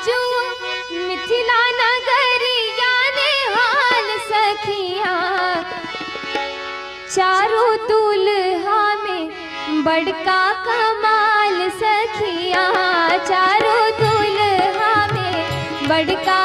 आजू मिथिला नगरिया ने हाल सखिया, चारों दुल्हा में बड़का कमाल सखिया, चारों दुल्हा में बड़का